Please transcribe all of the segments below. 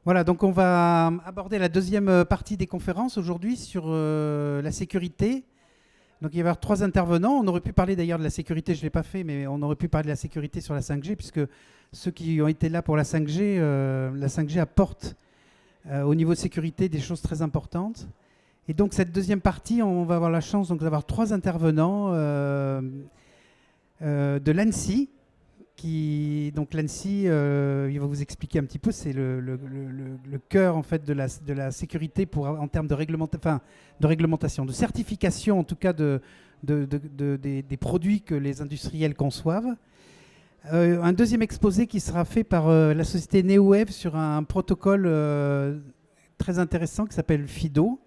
Voilà, donc on va aborder la deuxième partie des conférences aujourd'hui sur la sécurité. Donc il va y avoir trois intervenants. On aurait pu parler d'ailleurs de la sécurité, je ne l'ai pas fait, mais on aurait pu parler de la sécurité sur la 5G, puisque ceux qui ont été là pour la 5G apporte au niveau de sécurité des choses très importantes. Et donc cette deuxième partie, on va avoir la chance d'avoir trois intervenants de l'ANSSI. Donc l'ANSSI, il va vous expliquer un petit peu, c'est le cœur en fait de la sécurité en termes de réglementation, de certification en tout cas des produits que les industriels conçoivent. Un deuxième exposé qui sera fait par la société NeoWave sur un protocole très intéressant qui s'appelle FIDO,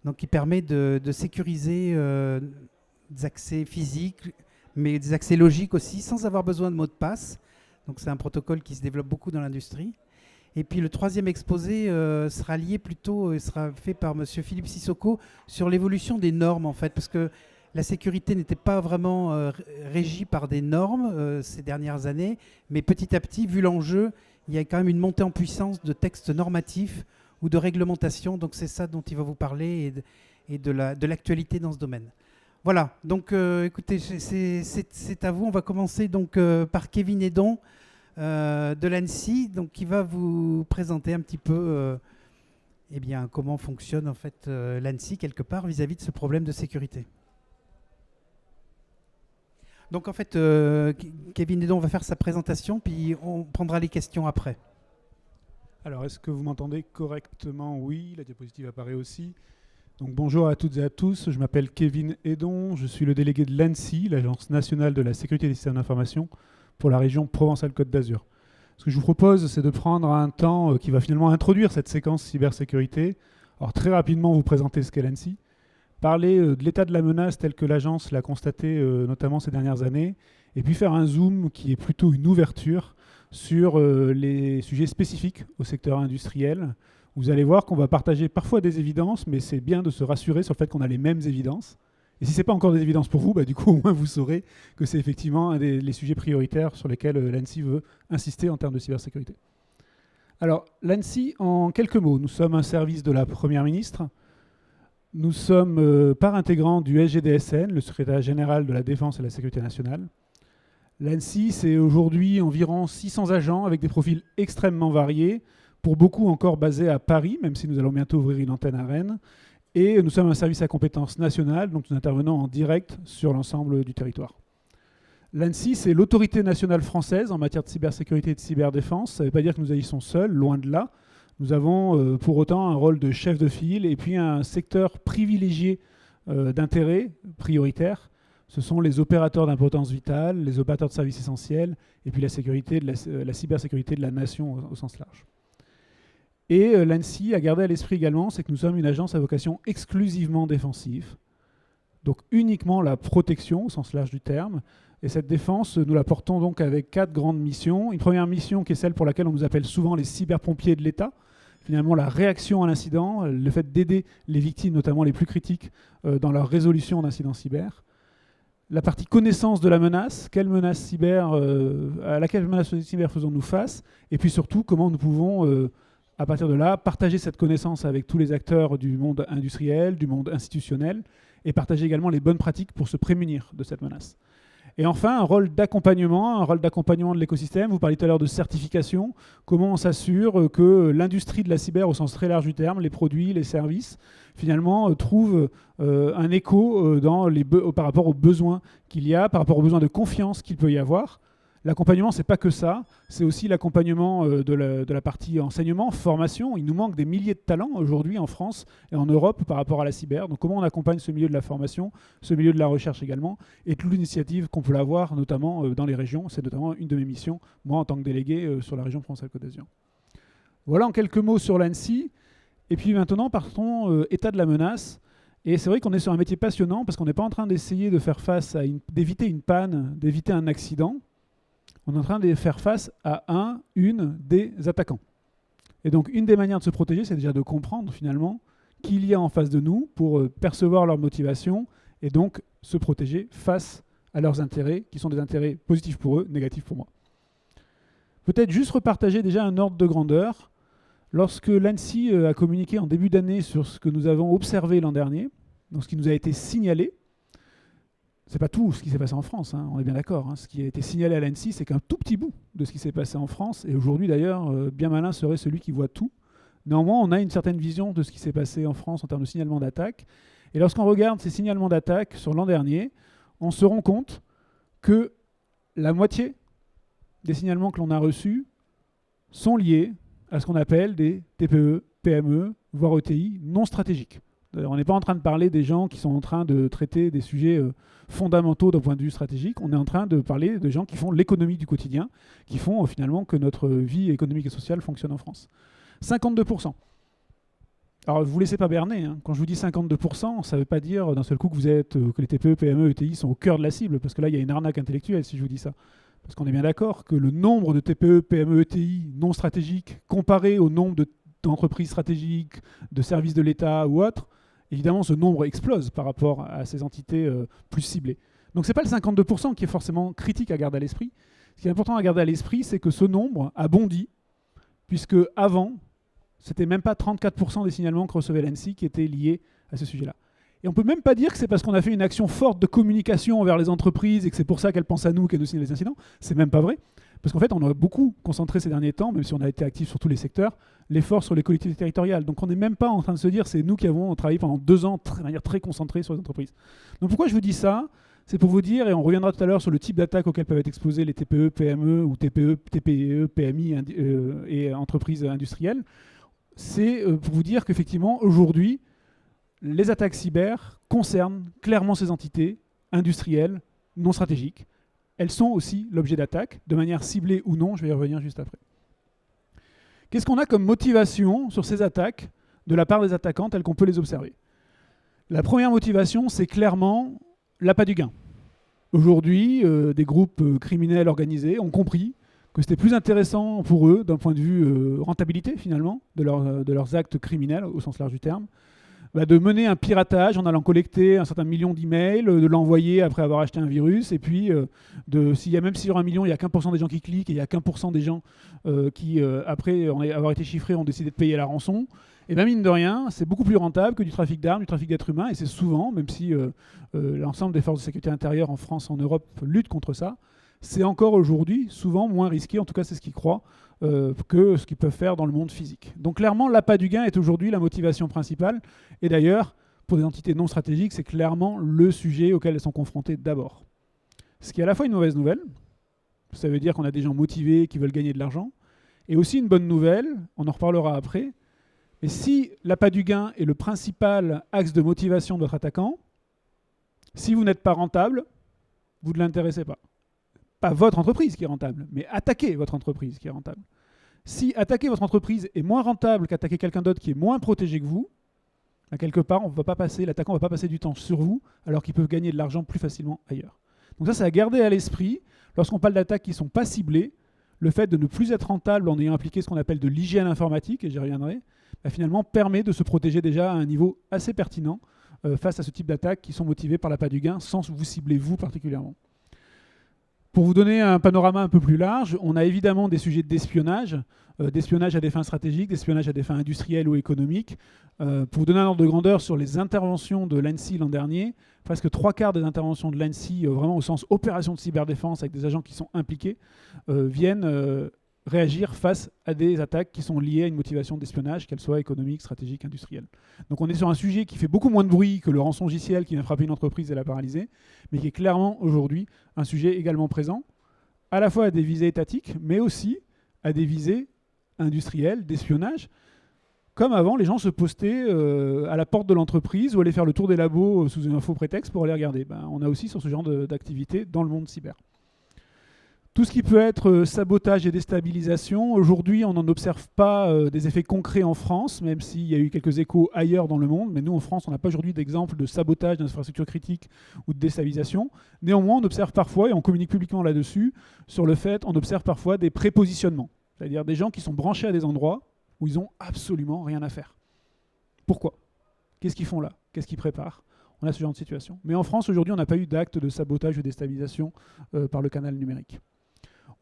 donc qui permet de sécuriser des accès physiques, mais des accès logiques aussi, sans avoir besoin de mot de passe. Donc c'est un protocole qui se développe beaucoup dans l'industrie. Et puis le troisième exposé sera fait par Monsieur Philippe Sissoko sur l'évolution des normes en fait, parce que la sécurité n'était pas vraiment régie par des normes ces dernières années, mais petit à petit, vu l'enjeu, il y a quand même une montée en puissance de textes normatifs ou de réglementation. Donc c'est ça dont il va vous parler et de l'actualité dans ce domaine. Voilà, donc écoutez, c'est à vous. On va commencer donc par Kevin Edon de l'ANSSI, donc qui va vous présenter un petit peu comment fonctionne en fait l'ANSSI quelque part vis-à-vis de ce problème de sécurité. Donc en fait, Kevin Edon va faire sa présentation, puis on prendra les questions après. Alors, est-ce que vous m'entendez correctement? Oui, la diapositive apparaît aussi. Donc, bonjour à toutes et à tous, je m'appelle Kevin Edon, je suis le délégué de l'ANSSI, l'Agence nationale de la sécurité des systèmes d'information pour la région Provence-Alpes-Côte d'Azur. Ce que je vous propose, c'est de prendre un temps qui va finalement introduire cette séquence cybersécurité. Alors, très rapidement, vous présenter ce qu'est l'ANSSI, parler de l'état de la menace tel que l'agence l'a constaté notamment ces dernières années, et puis faire un zoom qui est plutôt une ouverture sur les sujets spécifiques au secteur industriel. Vous allez voir qu'on va partager parfois des évidences, mais c'est bien de se rassurer sur le fait qu'on a les mêmes évidences. Et si ce n'est pas encore des évidences pour vous, du coup, au moins vous saurez que c'est effectivement les sujets prioritaires sur lesquels l'ANSSI veut insister en termes de cybersécurité. Alors, l'ANSSI, en quelques mots, nous sommes un service de la Première ministre. Nous sommes part intégrante du SGDSN, le secrétariat général de la Défense et de la Sécurité nationale. L'ANSSI, c'est aujourd'hui environ 600 agents avec des profils extrêmement variés, pour beaucoup encore basés à Paris, même si nous allons bientôt ouvrir une antenne à Rennes. Et nous sommes un service à compétence nationale, donc nous intervenons en direct sur l'ensemble du territoire. L'ANSSI, c'est l'autorité nationale française en matière de cybersécurité et de cyberdéfense. Ça ne veut pas dire que nous agissons seuls, loin de là. Nous avons pour autant un rôle de chef de file et puis un secteur privilégié d'intérêt prioritaire. Ce sont les opérateurs d'importance vitale, les opérateurs de services essentiels et puis la cybersécurité de la nation au sens large. Et l'ANSSI a gardé à l'esprit également, c'est que nous sommes une agence à vocation exclusivement défensive, donc uniquement la protection au sens large du terme. Et cette défense, nous la portons donc avec 4 grandes missions. Une première mission qui est celle pour laquelle on nous appelle souvent les cyberpompiers de l'État. Finalement, la réaction à l'incident, le fait d'aider les victimes, notamment les plus critiques, dans leur résolution d'incidents cyber. La partie connaissance de la menace, à laquelle menace cyber faisons-nous face, et puis surtout comment nous pouvons à partir de là, partager cette connaissance avec tous les acteurs du monde industriel, du monde institutionnel, et partager également les bonnes pratiques pour se prémunir de cette menace. Et enfin, un rôle d'accompagnement de l'écosystème. Vous parliez tout à l'heure de certification. Comment on s'assure que l'industrie de la cyber, au sens très large du terme, les produits, les services, finalement, trouvent un écho par rapport aux besoins qu'il y a, par rapport aux besoins de confiance qu'il peut y avoir. L'accompagnement, ce n'est pas que ça, c'est aussi l'accompagnement de la partie enseignement, formation. Il nous manque des milliers de talents aujourd'hui en France et en Europe par rapport à la cyber. Donc comment on accompagne ce milieu de la formation, ce milieu de la recherche également, et toute l'initiative qu'on peut avoir, notamment dans les régions. C'est notamment une de mes missions, moi en tant que délégué sur la région Provence-Alpes-Côte d'Azur. Voilà en quelques mots sur l'ANSSI. Et puis maintenant, partons état de la menace. Et c'est vrai qu'on est sur un métier passionnant parce qu'on n'est pas en train d'essayer de faire face d'éviter une panne, d'éviter un accident. On est en train de faire face à une des attaquants. Et donc, une des manières de se protéger, c'est déjà de comprendre finalement qu'il y a en face de nous pour percevoir leurs motivations et donc se protéger face à leurs intérêts, qui sont des intérêts positifs pour eux, négatifs pour moi. Peut-être juste repartager déjà un ordre de grandeur. Lorsque l'ANSSI a communiqué en début d'année sur ce que nous avons observé l'an dernier, donc ce qui nous a été signalé, c'est pas tout ce qui s'est passé en France, hein, on est bien d'accord. Hein. Ce qui a été signalé à l'ANSSI, c'est qu'un tout petit bout de ce qui s'est passé en France. Et aujourd'hui, d'ailleurs, bien malin serait celui qui voit tout. Néanmoins, on a une certaine vision de ce qui s'est passé en France en termes de signalement d'attaque. Et lorsqu'on regarde ces signalements d'attaque sur l'an dernier, on se rend compte que la moitié des signalements que l'on a reçus sont liés à ce qu'on appelle des TPE, PME, voire ETI non stratégiques. On n'est pas en train de parler des gens qui sont en train de traiter des sujets fondamentaux d'un point de vue stratégique. On est en train de parler de gens qui font l'économie du quotidien, qui font finalement que notre vie économique et sociale fonctionne en France. 52%. Alors, vous ne vous laissez pas berner. Hein. Quand je vous dis 52%, ça ne veut pas dire d'un seul coup que vous êtes, que les TPE, PME, ETI sont au cœur de la cible, parce que là, il y a une arnaque intellectuelle si je vous dis ça. Parce qu'on est bien d'accord que le nombre de TPE, PME, ETI non stratégiques comparé au nombre d'entreprises stratégiques, de services de l'État ou autres, évidemment, ce nombre explose par rapport à ces entités plus ciblées. Donc, ce n'est pas le 52% qui est forcément critique à garder à l'esprit. Ce qui est important à garder à l'esprit, c'est que ce nombre a bondi, puisque avant, c'était même pas 34% des signalements que recevait l'ANSSI qui étaient liés à ce sujet-là. Et on ne peut même pas dire que c'est parce qu'on a fait une action forte de communication envers les entreprises et que c'est pour ça qu'elles pensent à nous qu'elles nous signalent les incidents. C'est même pas vrai. Parce qu'en fait, on a beaucoup concentré ces derniers temps, même si on a été actif sur tous les secteurs, l'effort sur les collectivités territoriales. Donc on n'est même pas en train de se dire c'est nous qui avons travaillé pendant 2 ans de manière très concentrée sur les entreprises. Donc pourquoi je vous dis ça ? C'est pour vous dire, et on reviendra tout à l'heure sur le type d'attaque auquel peuvent être exposés les TPE, PME ou TPE, PMI et entreprises industrielles. C'est pour vous dire qu'effectivement, aujourd'hui, les attaques cyber concernent clairement ces entités industrielles, non stratégiques. Elles sont aussi l'objet d'attaques, de manière ciblée ou non, je vais y revenir juste après. Qu'est-ce qu'on a comme motivation sur ces attaques de la part des attaquants tels qu'on peut les observer ? La première motivation, c'est clairement l'appât du gain. Aujourd'hui, des groupes criminels organisés ont compris que c'était plus intéressant pour eux, d'un point de vue rentabilité finalement, de leurs actes criminels, au sens large du terme, de mener un piratage en allant collecter un certain million d'emails, de l'envoyer après avoir acheté un virus, et puis même si sur 1 million, il n'y a qu'1% des gens qui cliquent, et il n'y a qu'1% des gens qui, après avoir été chiffrés, ont décidé de payer la rançon, et bien mine de rien, c'est beaucoup plus rentable que du trafic d'armes, du trafic d'êtres humains, et c'est souvent, même si l'ensemble des forces de sécurité intérieure en France, en Europe, luttent contre ça, c'est encore aujourd'hui souvent moins risqué, en tout cas c'est ce qu'ils croient, que ce qu'ils peuvent faire dans le monde physique. Donc clairement, l'appât du gain est aujourd'hui la motivation principale. Et d'ailleurs, pour des entités non stratégiques, c'est clairement le sujet auquel elles sont confrontées d'abord. Ce qui est à la fois une mauvaise nouvelle, ça veut dire qu'on a des gens motivés qui veulent gagner de l'argent, et aussi une bonne nouvelle, on en reparlera après, mais si l'appât du gain est le principal axe de motivation de votre attaquant, si vous n'êtes pas rentable, vous ne l'intéressez pas. Pas votre entreprise qui est rentable, mais attaquer votre entreprise qui est rentable. Si attaquer votre entreprise est moins rentable qu'attaquer quelqu'un d'autre qui est moins protégé que vous, quelque part, l'attaquant ne va pas passer du temps sur vous, alors qu'ils peuvent gagner de l'argent plus facilement ailleurs. Donc ça, c'est à garder à l'esprit, lorsqu'on parle d'attaques qui ne sont pas ciblées, le fait de ne plus être rentable en ayant appliqué ce qu'on appelle de l'hygiène informatique, et j'y reviendrai, finalement permet de se protéger déjà à un niveau assez pertinent face à ce type d'attaques qui sont motivées par l'appât du gain, sans vous cibler vous particulièrement. Pour vous donner un panorama un peu plus large, on a évidemment des sujets d'espionnage à des fins stratégiques, d'espionnage à des fins industrielles ou économiques. Pour vous donner un ordre de grandeur sur les interventions de l'ANSSI l'an dernier, presque 3/4 des interventions de l'ANSSI, vraiment au sens opération de cyberdéfense avec des agents qui sont impliqués, viennent réagir face à des attaques qui sont liées à une motivation d'espionnage, qu'elle soit économique, stratégique, industrielle. Donc on est sur un sujet qui fait beaucoup moins de bruit que le rançongiciel qui vient frapper une entreprise et la paralyser, mais qui est clairement aujourd'hui un sujet également présent, à la fois à des visées étatiques, mais aussi à des visées industrielles, d'espionnage. Comme avant, les gens se postaient à la porte de l'entreprise ou allaient faire le tour des labos sous un faux prétexte pour aller regarder. On a aussi sur ce genre d'activité dans le monde cyber. Tout ce qui peut être sabotage et déstabilisation, aujourd'hui on n'en observe pas des effets concrets en France, même s'il y a eu quelques échos ailleurs dans le monde, mais nous en France on n'a pas aujourd'hui d'exemple de sabotage d'infrastructures critiques ou de déstabilisation. Néanmoins on observe parfois, et on communique publiquement là-dessus, sur le fait on observe parfois des prépositionnements, c'est-à-dire des gens qui sont branchés à des endroits où ils n'ont absolument rien à faire. Pourquoi ? Qu'est-ce qu'ils font là ? Qu'est-ce qu'ils préparent ? On a ce genre de situation. Mais en France aujourd'hui on n'a pas eu d'acte de sabotage ou de déstabilisation par le canal numérique.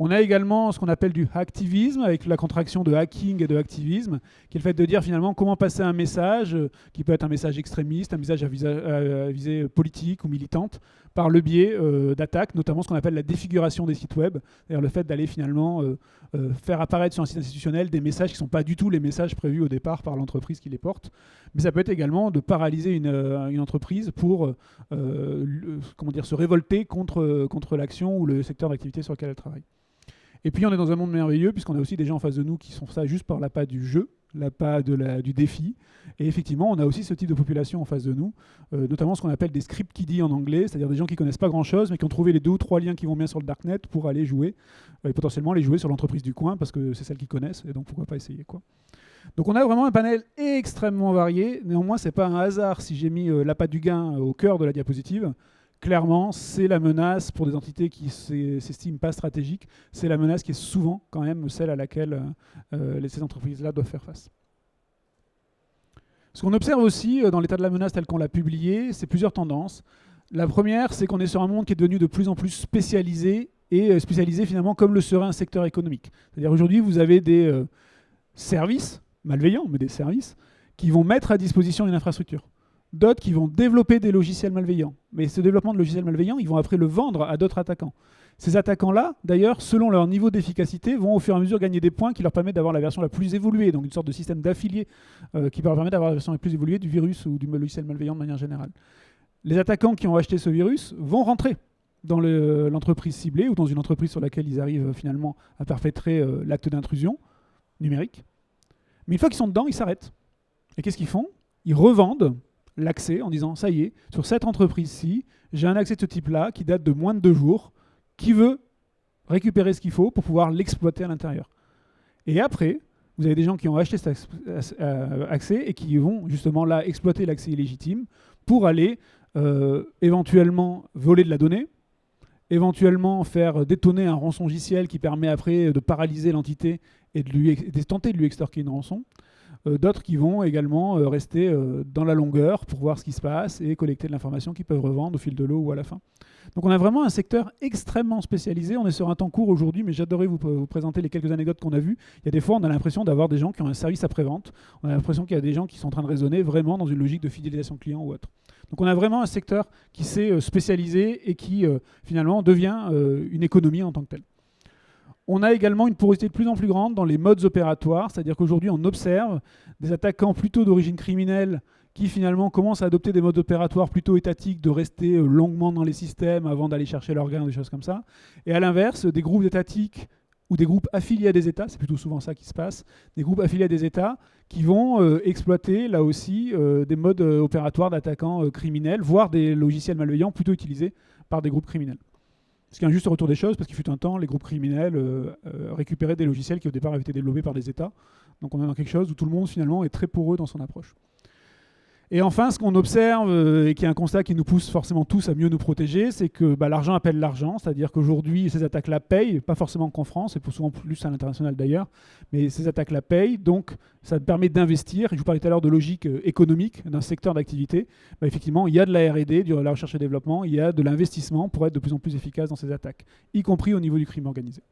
On a également ce qu'on appelle du hacktivisme, avec la contraction de hacking et de activisme, qui est le fait de dire finalement comment passer un message, qui peut être un message extrémiste, un message à visée politique ou militante, par le biais d'attaques, notamment ce qu'on appelle la défiguration des sites web, c'est-à-dire le fait d'aller finalement faire apparaître sur un site institutionnel des messages qui ne sont pas du tout les messages prévus au départ par l'entreprise qui les porte. Mais ça peut être également de paralyser une entreprise pour se révolter contre l'action ou le secteur d'activité sur lequel elle travaille. Et puis on est dans un monde merveilleux puisqu'on a aussi des gens en face de nous qui sont ça juste par l'appât du jeu, l'appât du défi. Et effectivement, on a aussi ce type de population en face de nous, notamment ce qu'on appelle des script kiddies en anglais, c'est-à-dire des gens qui connaissent pas grand-chose mais qui ont trouvé les 2 ou 3 liens qui vont bien sur le darknet pour aller jouer, et potentiellement les jouer sur l'entreprise du coin parce que c'est celle qu'ils connaissent, et donc pourquoi pas essayer, quoi. Donc on a vraiment un panel extrêmement varié. Néanmoins, c'est pas un hasard si j'ai mis l'appât du gain au cœur de la diapositive. Clairement, c'est la menace pour des entités qui s'estiment pas stratégiques. C'est la menace qui est souvent quand même celle à laquelle ces entreprises-là doivent faire face. Ce qu'on observe aussi dans l'état de la menace tel qu'on l'a publié, c'est plusieurs tendances. La première, c'est qu'on est sur un monde qui est devenu de plus en plus spécialisé, et spécialisé finalement comme le serait un secteur économique. C'est-à-dire aujourd'hui, vous avez des services, malveillants, mais des services, qui vont mettre à disposition une infrastructure. D'autres qui vont développer des logiciels malveillants. Mais ce développement de logiciels malveillants, ils vont après le vendre à d'autres attaquants. Ces attaquants-là, d'ailleurs, selon leur niveau d'efficacité, vont au fur et à mesure gagner des points qui leur permettent d'avoir la version la plus évoluée, donc une sorte de système d'affiliés qui leur permet d'avoir la version la plus évoluée du virus ou du logiciel malveillant de manière générale. Les attaquants qui ont acheté ce virus vont rentrer dans l'entreprise ciblée ou dans une entreprise sur laquelle ils arrivent finalement à perpétrer l'acte d'intrusion numérique. Mais une fois qu'ils sont dedans, ils s'arrêtent. Et qu'est-ce qu'ils font? Ils revendent l'accès en disant ça y est, sur cette entreprise-ci, j'ai un accès de ce type-là qui date de moins de 2 jours, qui veut récupérer ce qu'il faut pour pouvoir l'exploiter à l'intérieur. Et après, vous avez des gens qui ont acheté cet accès et qui vont justement là exploiter l'accès illégitime pour aller éventuellement voler de la donnée, éventuellement faire détonner un rançongiciel qui permet après de paralyser l'entité et de tenter de lui extorquer une rançon. D'autres qui vont également rester dans la longueur pour voir ce qui se passe et collecter de l'information qu'ils peuvent revendre au fil de l'eau ou à la fin. Donc on a vraiment un secteur extrêmement spécialisé. On est sur un temps court aujourd'hui, mais j'adorais vous présenter les quelques anecdotes qu'on a vues. Il y a des fois, on a l'impression d'avoir des gens qui ont un service après-vente. On a l'impression qu'il y a des gens qui sont en train de raisonner vraiment dans une logique de fidélisation client ou autre. Donc on a vraiment un secteur qui s'est spécialisé et qui finalement devient une économie en tant que telle. On a également une porosité de plus en plus grande dans les modes opératoires, c'est-à-dire qu'aujourd'hui on observe des attaquants plutôt d'origine criminelle qui finalement commencent à adopter des modes opératoires plutôt étatiques, de rester longuement dans les systèmes avant d'aller chercher leurs gains, des choses comme ça. Et à l'inverse, des groupes étatiques ou des groupes affiliés à des États, c'est plutôt souvent ça qui se passe, des groupes affiliés à des États qui vont exploiter là aussi des modes opératoires d'attaquants criminels, voire des logiciels malveillants plutôt utilisés par des groupes criminels. Ce qui est un juste retour des choses, parce qu'il fut un temps, les groupes criminels récupéraient des logiciels qui au départ avaient été développés par des États. Donc on est dans quelque chose où tout le monde finalement est très poreux dans son approche. Et enfin, ce qu'on observe, et qui est un constat qui nous pousse forcément tous à mieux nous protéger, c'est que l'argent appelle l'argent, c'est-à-dire qu'aujourd'hui, ces attaques-là payent, pas forcément qu'en France, et souvent plus à l'international d'ailleurs, mais ces attaques-là payent, donc ça permet d'investir. Et je vous parlais tout à l'heure de logique économique d'un secteur d'activité. Effectivement, il y a de la R&D, de la recherche et développement, il y a de l'investissement pour être de plus en plus efficace dans ces attaques, y compris au niveau du crime organisé.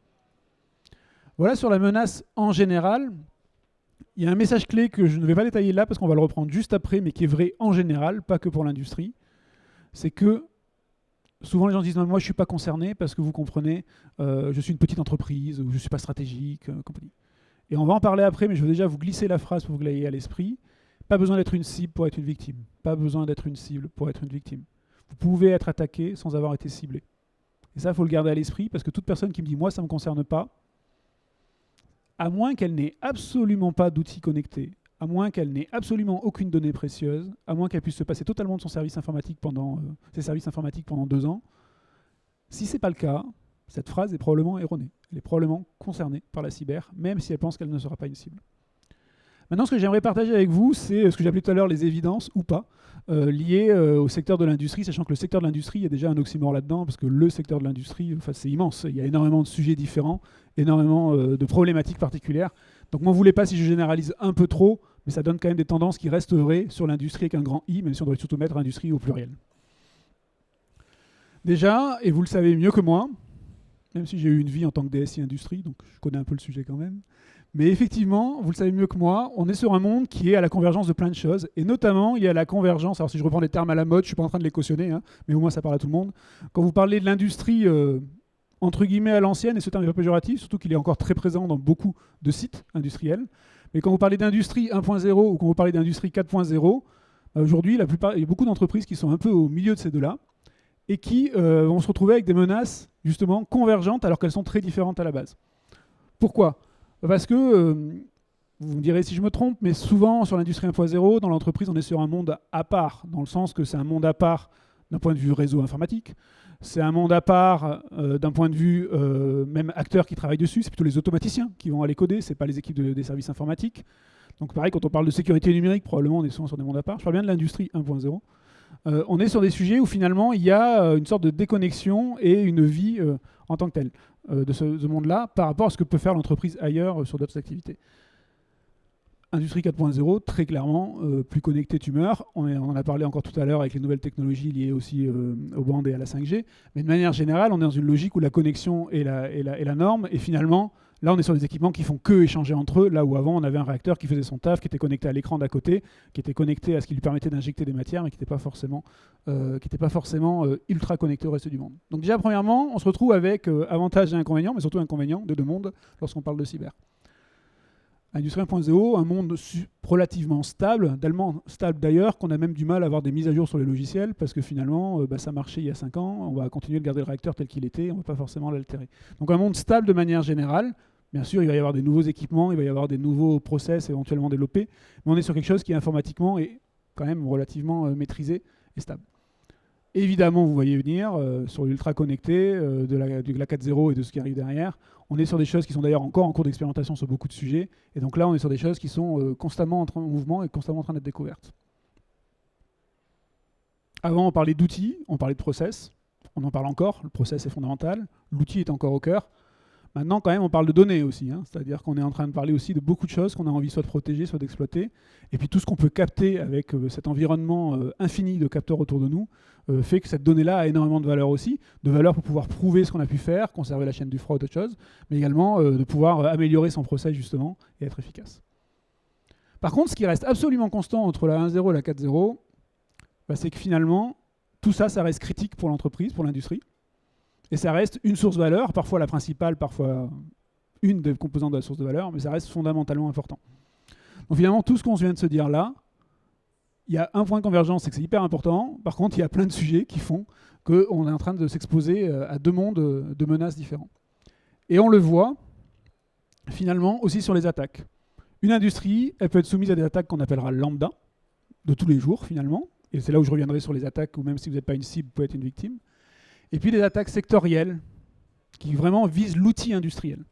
Voilà sur la menace en général. Il y a un message clé que je ne vais pas détailler là parce qu'on va le reprendre juste après, mais qui est vrai en général, pas que pour l'industrie. C'est que souvent les gens disent non, moi je ne suis pas concerné parce que vous comprenez, je suis une petite entreprise ou je ne suis pas stratégique, compagnie. Et on va en parler après, mais je veux déjà vous glisser la phrase pour que vous l'ayez à l'esprit. Pas besoin d'être une cible pour être une victime. Pas besoin d'être une cible pour être une victime. Vous pouvez être attaqué sans avoir été ciblé. Et ça, il faut le garder à l'esprit parce que toute personne qui me dit moi ça ne me concerne pas, à moins qu'elle n'ait absolument pas d'outils connectés, à moins qu'elle n'ait absolument aucune donnée précieuse, à moins qu'elle puisse se passer totalement de son service informatique ses services informatiques pendant 2 ans, si ce n'est pas le cas, cette phrase est probablement erronée. Elle est probablement concernée par la cyber, même si elle pense qu'elle ne sera pas une cible. Maintenant, ce que j'aimerais partager avec vous, c'est ce que j'appelais tout à l'heure les évidences, ou pas, liées au secteur de l'industrie, sachant que le secteur de l'industrie, il y a déjà un oxymore là-dedans, parce que le secteur de l'industrie, c'est immense. Il y a énormément de sujets différents, énormément de problématiques particulières. Donc, m'en voulez pas si je généralise un peu trop, mais ça donne quand même des tendances qui resteraient sur l'industrie avec un grand I, même si on devrait surtout mettre industrie au pluriel. Déjà, et vous le savez mieux que moi, même si j'ai eu une vie en tant que DSI industrie, donc je connais un peu le sujet quand même. Mais effectivement, vous le savez mieux que moi, on est sur un monde qui est à la convergence de plein de choses. Et notamment, il y a la convergence, alors si je reprends les termes à la mode, je ne suis pas en train de les cautionner, hein, mais au moins ça parle à tout le monde. Quand vous parlez de l'industrie, entre guillemets, à l'ancienne, et ce terme n'est pas péjoratif, surtout qu'il est encore très présent dans beaucoup de sites industriels. Mais quand vous parlez d'industrie 1.0 ou quand vous parlez d'industrie 4.0, aujourd'hui, il y a beaucoup d'entreprises qui sont un peu au milieu de ces deux-là et qui vont se retrouver avec des menaces, justement, convergentes alors qu'elles sont très différentes à la base. Pourquoi ? Parce que, vous me direz si je me trompe, mais souvent sur l'industrie 1.0, dans l'entreprise, on est sur un monde à part, dans le sens que c'est un monde à part d'un point de vue réseau informatique, c'est un monde à part d'un point de vue même acteurs qui travaillent dessus, c'est plutôt les automaticiens qui vont aller coder, c'est pas les équipes des services informatiques. Donc pareil, quand on parle de sécurité numérique, probablement on est souvent sur des mondes à part. Je parle bien de l'industrie 1.0. On est sur des sujets où finalement il y a une sorte de déconnexion et une vie en tant que telle de ce monde-là par rapport à ce que peut faire l'entreprise ailleurs sur d'autres activités. Industrie 4.0, très clairement, plus connecté, tu meurs. On en a parlé encore tout à l'heure avec les nouvelles technologies liées aussi aux bandes et à la 5G. Mais de manière générale, on est dans une logique où la connexion est la norme. Et finalement, là, on est sur des équipements qui font que échanger entre eux. Là où avant, on avait un réacteur qui faisait son taf, qui était connecté à l'écran d'à côté, qui était connecté à ce qui lui permettait d'injecter des matières, mais qui n'était pas forcément, ultra connecté au reste du monde. Donc déjà, premièrement, on se retrouve avec avantages et inconvénients, mais surtout inconvénients de deux mondes lorsqu'on parle de cyber. Industrie 1.0, un monde relativement stable, tellement stable d'ailleurs qu'on a même du mal à avoir des mises à jour sur les logiciels parce que finalement, ça marchait il y a 5 ans, on va continuer de garder le réacteur tel qu'il était, on ne va pas forcément l'altérer. Donc un monde stable de manière générale. Bien sûr, il va y avoir des nouveaux équipements, il va y avoir des nouveaux process éventuellement développés, mais on est sur quelque chose qui informatiquement est quand même relativement maîtrisé et stable. Évidemment, vous voyez venir, sur l'ultra connecté, de la 4.0 et de ce qui arrive derrière, on est sur des choses qui sont d'ailleurs encore en cours d'expérimentation sur beaucoup de sujets, et donc là on est sur des choses qui sont constamment en mouvement et constamment en train d'être découvertes. Avant on parlait d'outils, on parlait de process, on en parle encore, le process est fondamental, l'outil est encore au cœur. Maintenant, quand même, on parle de données aussi, hein, c'est-à-dire qu'on est en train de parler aussi de beaucoup de choses qu'on a envie soit de protéger, soit d'exploiter. Et puis tout ce qu'on peut capter avec cet environnement infini de capteurs autour de nous fait que cette donnée-là a énormément de valeur aussi, de valeur pour pouvoir prouver ce qu'on a pu faire, conserver la chaîne du froid ou d'autres choses, mais également de pouvoir améliorer son process justement et être efficace. Par contre, ce qui reste absolument constant entre la 1.0 et la 4.0, c'est que finalement, tout ça, ça reste critique pour l'entreprise, pour l'industrie. Et ça reste une source de valeur, parfois la principale, parfois une des composantes de la source de valeur, mais ça reste fondamentalement important. Donc finalement, tout ce qu'on vient de se dire là, il y a un point de convergence, c'est que c'est hyper important. Par contre, il y a plein de sujets qui font qu'on est en train de s'exposer à deux mondes de menaces différents. Et on le voit, finalement, aussi sur les attaques. Une industrie, elle peut être soumise à des attaques qu'on appellera lambda, de tous les jours, finalement. Et c'est là où je reviendrai sur les attaques où même si vous n'êtes pas une cible, vous pouvez être une victime. Et puis des attaques sectorielles qui vraiment visent l'outil industriel.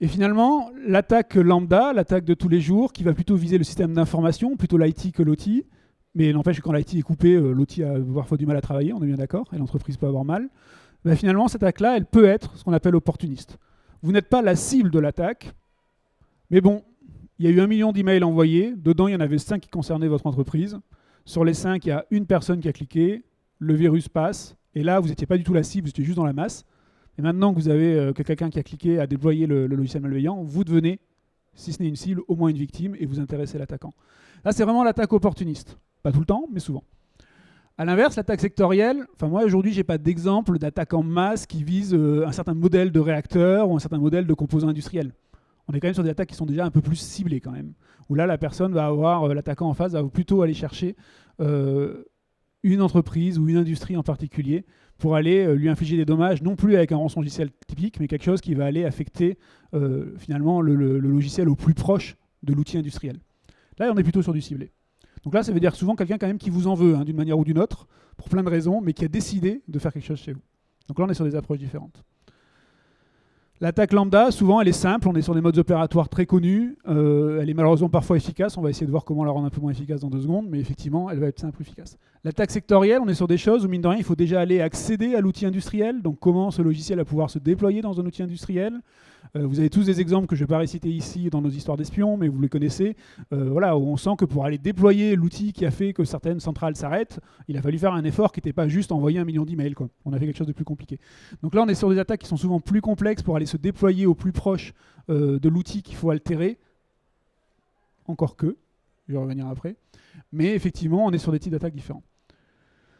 Et finalement, l'attaque lambda, l'attaque de tous les jours, qui va plutôt viser le système d'information, plutôt l'IT que l'OT, mais n'empêche que quand l'IT est coupé, l'OT a parfois du mal à travailler, on est bien d'accord, et l'entreprise peut avoir mal. Finalement, cette attaque-là, elle peut être ce qu'on appelle opportuniste. Vous n'êtes pas la cible de l'attaque, mais bon, il y a eu 1 million d'emails envoyés, dedans il y en avait 5 qui concernaient votre entreprise. Sur les 5, il y a une personne qui a cliqué, le virus passe, et là, vous n'étiez pas du tout la cible, vous étiez juste dans la masse. Et maintenant que vous avez quelqu'un qui a cliqué à déployer le logiciel malveillant, vous devenez, si ce n'est une cible, au moins une victime, et vous intéressez l'attaquant. Là, c'est vraiment l'attaque opportuniste. Pas tout le temps, mais souvent. A l'inverse, l'attaque sectorielle, moi aujourd'hui, je n'ai pas d'exemple d'attaque en masse qui vise un certain modèle de réacteur ou un certain modèle de composants industriels. On est quand même sur des attaques qui sont déjà un peu plus ciblées quand même. Où là, la personne va avoir, l'attaquant en face va plutôt aller chercher une entreprise ou une industrie en particulier pour aller lui infliger des dommages, non plus avec un rançongiciel typique, mais quelque chose qui va aller affecter finalement le logiciel au plus proche de l'outil industriel. Là, on est plutôt sur du ciblé. Donc là, ça veut dire souvent quelqu'un quand même qui vous en veut, d'une manière ou d'une autre, pour plein de raisons, mais qui a décidé de faire quelque chose chez vous. Donc là, on est sur des approches différentes. L'attaque lambda, souvent, elle est simple, on est sur des modes opératoires très connus, elle est malheureusement parfois efficace, on va essayer de voir comment la rendre un peu moins efficace dans 2 secondes, mais effectivement, elle va être simple, efficace. L'attaque sectorielle, on est sur des choses où, mine de rien, il faut déjà aller accéder à l'outil industriel, donc comment ce logiciel va pouvoir se déployer dans un outil industriel, Vous avez tous des exemples que je ne vais pas réciter ici dans nos histoires d'espions, mais vous les connaissez. Voilà, où on sent que pour aller déployer l'outil qui a fait que certaines centrales s'arrêtent, il a fallu faire un effort qui n'était pas juste envoyer 1 million d'emails, quoi. On a fait quelque chose de plus compliqué. Donc là, on est sur des attaques qui sont souvent plus complexes pour aller se déployer au plus proche de l'outil qu'il faut altérer. Encore que, je vais revenir après. Mais effectivement, on est sur des types d'attaques différents.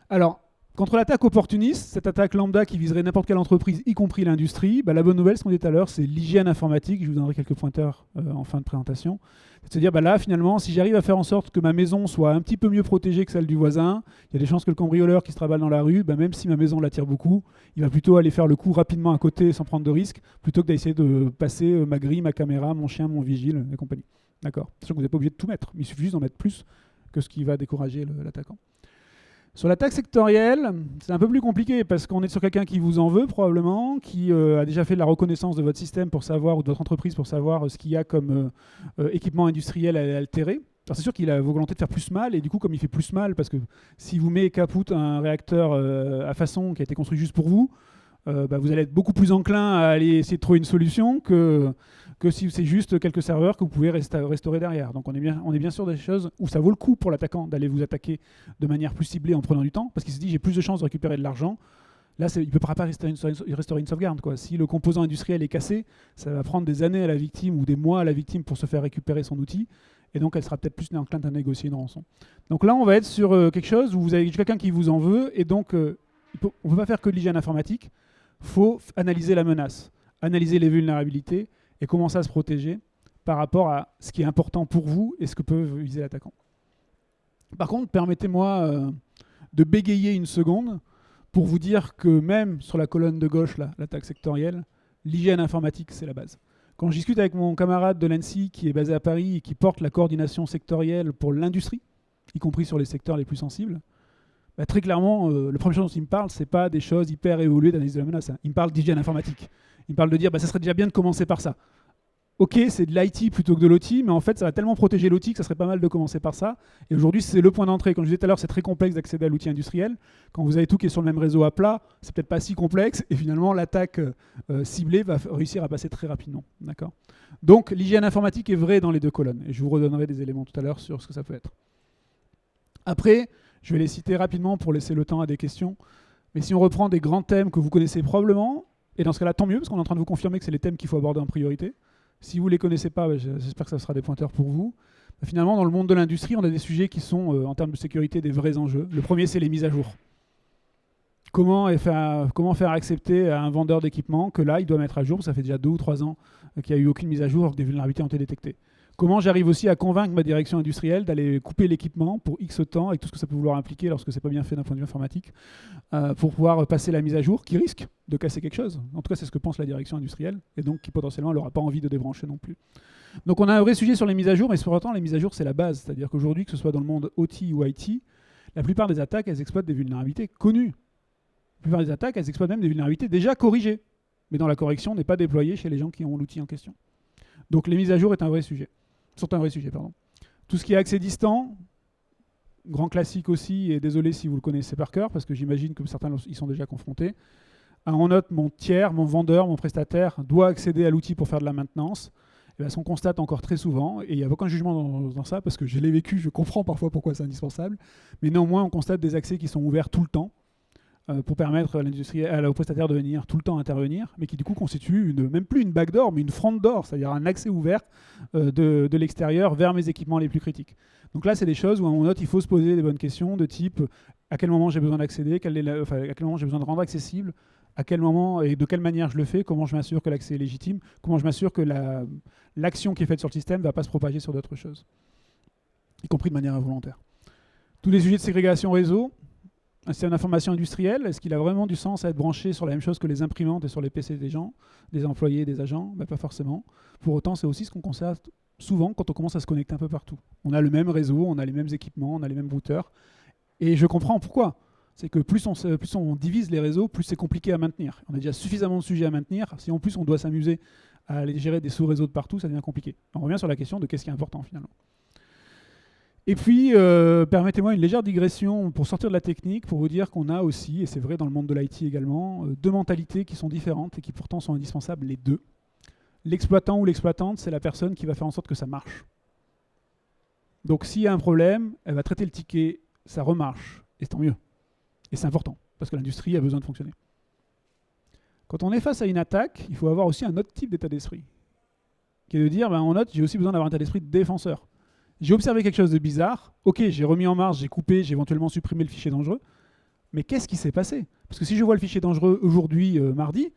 Alors, contre l'attaque opportuniste, cette attaque lambda qui viserait n'importe quelle entreprise, y compris l'industrie, la bonne nouvelle, ce qu'on dit tout à l'heure, c'est l'hygiène informatique. Je vous donnerai quelques pointeurs en fin de présentation. C'est de se dire, là, finalement, si j'arrive à faire en sorte que ma maison soit un petit peu mieux protégée que celle du voisin, il y a des chances que le cambrioleur qui se travaille dans la rue, même si ma maison l'attire beaucoup, il va plutôt aller faire le coup rapidement à côté sans prendre de risque, plutôt que d'essayer de passer ma grille, ma caméra, mon chien, mon vigile et compagnie. D'accord. Sachant que vous n'êtes pas obligé de tout mettre, mais il suffit juste d'en mettre plus que ce qui va décourager l'attaquant. Sur l'attaque sectorielle, c'est un peu plus compliqué parce qu'on est sur quelqu'un qui vous en veut probablement, qui a déjà fait de la reconnaissance de votre système pour savoir, ou de votre entreprise pour savoir ce qu'il y a comme équipement industriel à altérer. Alors c'est sûr qu'il a la volonté de faire plus mal, et du coup comme il fait plus mal, parce que si vous met caput un réacteur à façon qui a été construit juste pour vous, vous allez être beaucoup plus enclin à aller essayer de trouver une solution que si c'est juste quelques serveurs que vous pouvez restaurer derrière. Donc on est bien sûr des choses où ça vaut le coup pour l'attaquant d'aller vous attaquer de manière plus ciblée en prenant du temps, parce qu'il se dit j'ai plus de chances de récupérer de l'argent. Là, il ne peut pas restaurer une sauvegarde, quoi. Si le composant industriel est cassé, ça va prendre des années à la victime ou des mois à la victime pour se faire récupérer son outil. Et donc, elle sera peut-être plus enclin à négocier une rançon. Donc là, on va être sur quelque chose où vous avez quelqu'un qui vous en veut. Et donc, on ne peut pas faire que de l'hygiène informatique. Il faut analyser la menace, analyser les vulnérabilités et commencer à se protéger par rapport à ce qui est important pour vous et ce que peut viser l'attaquant. Par contre, permettez-moi de bégayer une seconde pour vous dire que même sur la colonne de gauche, là, l'attaque sectorielle, l'hygiène informatique, c'est la base. Quand je discute avec mon camarade de l'ANSSI qui est basé à Paris et qui porte la coordination sectorielle pour l'industrie, y compris sur les secteurs les plus sensibles, très clairement, le premier chose dont il me parle, c'est pas des choses hyper évoluées d'analyse de la menace. Hein. Il me parle d'hygiène informatique. Il me parle de dire, ça serait déjà bien de commencer par ça. Ok, c'est de l'IT plutôt que de l'OT, mais en fait, ça va tellement protéger l'OT que ça serait pas mal de commencer par ça. Et aujourd'hui, c'est le point d'entrée. Comme je disais tout à l'heure, c'est très complexe d'accéder à l'outil industriel. Quand vous avez tout qui est sur le même réseau à plat, c'est peut-être pas si complexe. Et finalement, l'attaque ciblée va réussir à passer très rapidement. D'accord ? Donc, l'hygiène informatique est vraie dans les deux colonnes. Et je vous redonnerai des éléments tout à l'heure sur ce que ça peut être. Après, je vais les citer rapidement pour laisser le temps à des questions. Mais si on reprend des grands thèmes que vous connaissez probablement, et dans ce cas-là, tant mieux, parce qu'on est en train de vous confirmer que c'est les thèmes qu'il faut aborder en priorité. Si vous ne les connaissez pas, j'espère que ça sera des pointeurs pour vous. Finalement, dans le monde de l'industrie, on a des sujets qui sont, en termes de sécurité, des vrais enjeux. Le premier, c'est les mises à jour. Comment faire accepter à un vendeur d'équipement que là, il doit mettre à jour, ça fait déjà 2 ou 3 ans qu'il n'y a eu aucune mise à jour, que des vulnérabilités ont été détectées. Comment j'arrive aussi à convaincre ma direction industrielle d'aller couper l'équipement pour X temps, avec tout ce que ça peut vouloir impliquer lorsque c'est pas bien fait d'un point de vue informatique, pour pouvoir passer la mise à jour qui risque de casser quelque chose. En tout cas, c'est ce que pense la direction industrielle, et donc qui potentiellement n'aura pas envie de débrancher non plus. Donc on a un vrai sujet sur les mises à jour, mais pour autant, les mises à jour, c'est la base. C'est-à-dire qu'aujourd'hui, que ce soit dans le monde OT ou IT, la plupart des attaques, elles exploitent des vulnérabilités connues. La plupart des attaques, elles exploitent même des vulnérabilités déjà corrigées, mais dont la correction n'est pas déployée chez les gens qui ont l'outil en question. Donc les mises à jour sont un vrai sujet. Tout ce qui est accès distant, grand classique aussi, et désolé si vous le connaissez par cœur, parce que j'imagine que certains y sont déjà confrontés. On note mon tiers, mon vendeur, mon prestataire doit accéder à l'outil pour faire de la maintenance. Et ce qu'on constate encore très souvent, et il n'y a aucun jugement dans ça, parce que je l'ai vécu, je comprends parfois pourquoi c'est indispensable, mais néanmoins on constate des accès qui sont ouverts tout le temps, pour permettre au prestataire de venir tout le temps intervenir, mais qui du coup constitue même plus une backdoor, mais une front door, c'est-à-dire un accès ouvert de l'extérieur vers mes équipements les plus critiques. Donc là, c'est des choses où on note qu'il faut se poser des bonnes questions de type à quel moment j'ai besoin d'accéder, à quel moment j'ai besoin de rendre accessible, à quel moment et de quelle manière je le fais, comment je m'assure que l'accès est légitime, comment je m'assure que l'action qui est faite sur le système ne va pas se propager sur d'autres choses, y compris de manière involontaire. Tous les sujets de ségrégation réseau. Un système d'information industrielle, est-ce qu'il a vraiment du sens à être branché sur la même chose que les imprimantes et sur les PC des gens, des employés, des agents ? Pas forcément. Pour autant, c'est aussi ce qu'on constate souvent quand on commence à se connecter un peu partout. On a le même réseau, on a les mêmes équipements, on a les mêmes routeurs. Et je comprends pourquoi. C'est que plus on divise les réseaux, plus c'est compliqué à maintenir. On a déjà suffisamment de sujets à maintenir. Si en plus on doit s'amuser à aller gérer des sous-réseaux de partout, ça devient compliqué. On revient sur la question de qu'est-ce qui est important finalement. Et puis, permettez-moi une légère digression pour sortir de la technique, pour vous dire qu'on a aussi, et c'est vrai dans le monde de l'IT également, 2 mentalités qui sont différentes et qui pourtant sont indispensables, les deux. L'exploitant ou l'exploitante, c'est la personne qui va faire en sorte que ça marche. Donc s'il y a un problème, elle va traiter le ticket, ça remarche, et tant mieux. Et c'est important, parce que l'industrie a besoin de fonctionner. Quand on est face à une attaque, il faut avoir aussi un autre type d'état d'esprit, qui est de dire, en note, j'ai aussi besoin d'avoir un état d'esprit de défenseur. J'ai observé quelque chose de bizarre, ok, j'ai remis en marche, j'ai coupé, j'ai éventuellement supprimé le fichier dangereux, mais qu'est-ce qui s'est passé? Parce que si je vois le fichier dangereux aujourd'hui, mardi,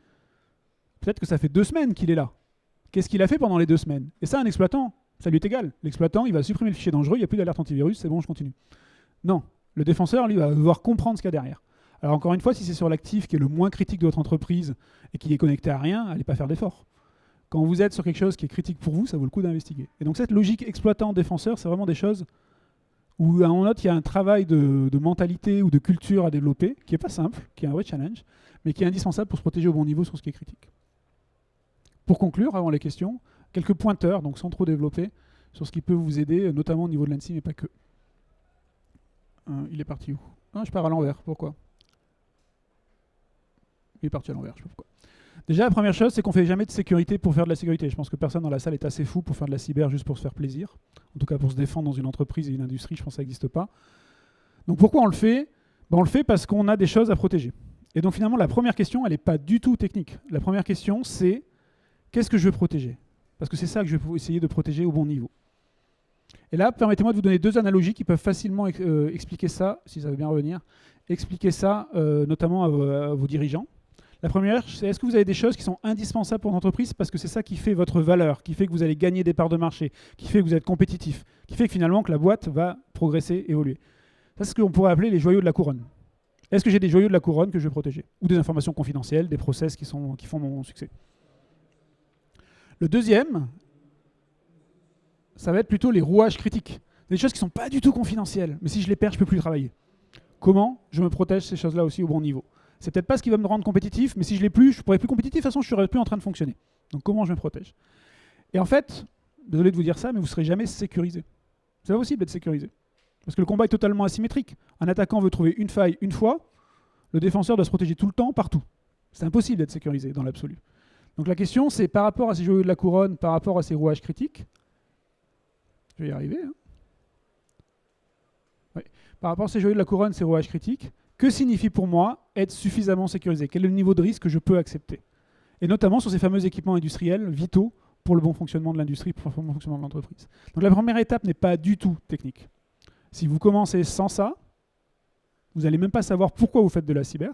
peut-être que ça fait 2 semaines qu'il est là. Qu'est-ce qu'il a fait pendant les 2 semaines? Et ça, un exploitant, ça lui est égal. L'exploitant, il va supprimer le fichier dangereux, il n'y a plus d'alerte antivirus, c'est bon, je continue. Non, le défenseur, lui, va devoir comprendre ce qu'il y a derrière. Alors encore une fois, si c'est sur l'actif qui est le moins critique de votre entreprise et qui est connecté à rien, allez pas faire d'efforts. Quand vous êtes sur quelque chose qui est critique pour vous, ça vaut le coup d'investiguer. Et donc cette logique exploitant-défenseur, c'est vraiment des choses où on note qu'il y a un travail de mentalité ou de culture à développer, qui n'est pas simple, qui est un vrai challenge, mais qui est indispensable pour se protéger au bon niveau sur ce qui est critique. Pour conclure, avant les questions, quelques pointeurs, donc sans trop développer, sur ce qui peut vous aider, notamment au niveau de l'ANSI, mais pas que. Il est parti où? Je pars à l'envers, pourquoi? Il est parti à l'envers, je sais pas pourquoi. Déjà, la première chose, c'est qu'on ne fait jamais de sécurité pour faire de la sécurité. Je pense que personne dans la salle est assez fou pour faire de la cyber juste pour se faire plaisir. En tout cas, pour se défendre dans une entreprise et une industrie, je pense que ça n'existe pas. Donc pourquoi on le fait? On le fait parce qu'on a des choses à protéger. Et donc finalement, la première question, elle n'est pas du tout technique. La première question, c'est qu'est-ce que je veux protéger? Parce que c'est ça que je vais essayer de protéger au bon niveau. Et là, permettez-moi de vous donner 2 analogies qui peuvent facilement expliquer ça, si ça veut bien revenir, expliquer ça notamment à vos dirigeants. La première, c'est est-ce que vous avez des choses qui sont indispensables pour l'entreprise parce que c'est ça qui fait votre valeur, qui fait que vous allez gagner des parts de marché, qui fait que vous êtes compétitif, qui fait que finalement que la boîte va progresser, évoluer. Ça, c'est ce qu'on pourrait appeler les joyaux de la couronne. Est-ce que j'ai des joyaux de la couronne que je vais protéger? Ou des informations confidentielles, des process qui font mon succès? Le deuxième, ça va être plutôt les rouages critiques. Des choses qui ne sont pas du tout confidentielles, mais si je les perds, je ne peux plus travailler. Comment je me protège ces choses-là aussi au bon niveau? C'est peut-être pas ce qui va me rendre compétitif, mais si je l'ai plus, je ne pourrai plus compétitif, de toute façon, je ne serai plus en train de fonctionner. Donc comment je me protège? Et en fait, désolé de vous dire ça, mais vous ne serez jamais sécurisé. C'est pas possible d'être sécurisé. Parce que le combat est totalement asymétrique. Un attaquant veut trouver une faille une fois, le défenseur doit se protéger tout le temps, partout. C'est impossible d'être sécurisé dans l'absolu. Donc la question, c'est par rapport à ces joyaux de la couronne, par rapport à ces rouages critiques, je vais y arriver, ouais. Par rapport à ces joyaux de la couronne, ces rouages critiques, que signifie pour moi être suffisamment sécurisé? Quel est le niveau de risque que je peux accepter? Et notamment sur ces fameux équipements industriels vitaux pour le bon fonctionnement de l'industrie, pour le bon fonctionnement de l'entreprise. Donc la première étape n'est pas du tout technique. Si vous commencez sans ça, vous n'allez même pas savoir pourquoi vous faites de la cyber,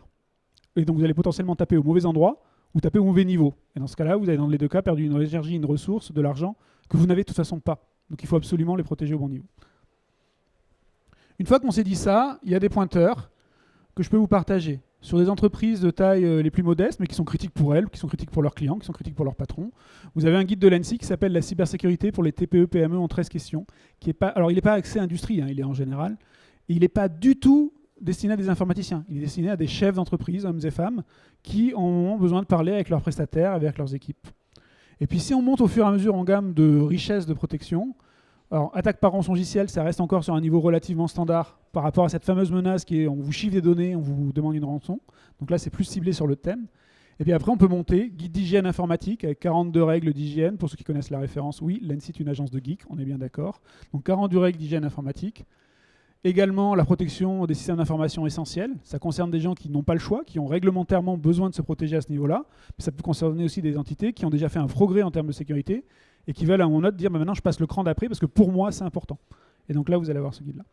et donc vous allez potentiellement taper au mauvais endroit ou taper au mauvais niveau. Et dans ce cas-là, vous avez dans les 2 cas perdu une énergie, une ressource, de l'argent que vous n'avez de toute façon pas. Donc il faut absolument les protéger au bon niveau. Une fois qu'on s'est dit ça, il y a des pointeurs que je peux vous partager sur des entreprises de taille les plus modestes, mais qui sont critiques pour elles, qui sont critiques pour leurs clients, qui sont critiques pour leurs patrons. Vous avez un guide de l'ANSI qui s'appelle la cybersécurité pour les TPE-PME en 13 questions. Qui est pas, alors il n'est pas axé industrie, il est en général. Et il n'est pas du tout destiné à des informaticiens. Il est destiné à des chefs d'entreprise, hommes et femmes, qui ont besoin de parler avec leurs prestataires, avec leurs équipes. Et puis si on monte au fur et à mesure en gamme de richesse de protection, alors attaque par rançongiciel, ça reste encore sur un niveau relativement standard par rapport à cette fameuse menace qui est on vous chiffre des données, on vous demande une rançon. Donc là c'est plus ciblé sur le thème. Et puis après on peut monter guide d'hygiène informatique avec 42 règles d'hygiène. Pour ceux qui connaissent la référence, oui, l'ANSI est une agence de geeks, on est bien d'accord. Donc 42 règles d'hygiène informatique. Également la protection des systèmes d'information essentiels. Ça concerne des gens qui n'ont pas le choix, qui ont réglementairement besoin de se protéger à ce niveau-là. Mais ça peut concerner aussi des entités qui ont déjà fait un progrès en termes de sécurité et qui veulent à mon note dire maintenant je passe le cran d'après parce que pour moi c'est important. Et donc là vous allez avoir ce guide-là.